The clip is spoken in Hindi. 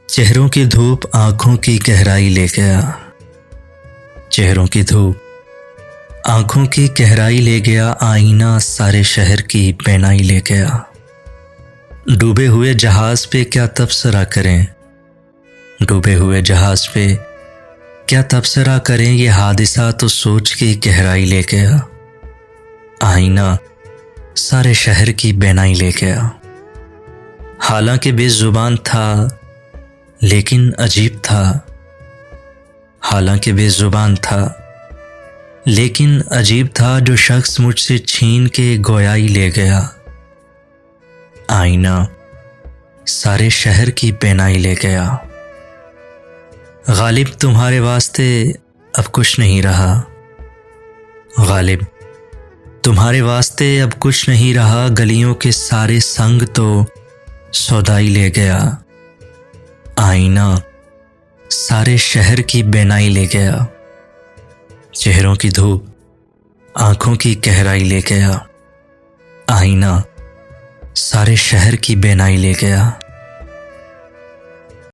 चेहरों की धूप आंखों की गहराई ले गया। चेहरों की धूप आंखों की गहराई ले गया। आईना सारे शहर की बेनाई ले गया। डूबे हुए जहाज पे क्या तबसरा करें, डूबे हुए जहाज पे क्या तबसरा करें। ये हादिसा तो सोच की गहराई ले गया। आईना सारे शहर की बेनाई ले गया। हालांकि बेजुबान था लेकिन अजीब था। हालांकि बेजुबान था लेकिन अजीब था। जो शख्स मुझसे छीन के गोयाई ले गया। आईना सारे शहर की बेनाई ले गया। गालिब तुम्हारे वास्ते अब कुछ नहीं रहा। गालिब तुम्हारे वास्ते अब कुछ नहीं रहा। गलियों के सारे संग तो सौदाई ले गया। आईना सारे शहर की बेनाई ले गया। चेहरों की धूप आंखों की गहराई ले गया। आईना सारे शहर की बेनाई ले गया।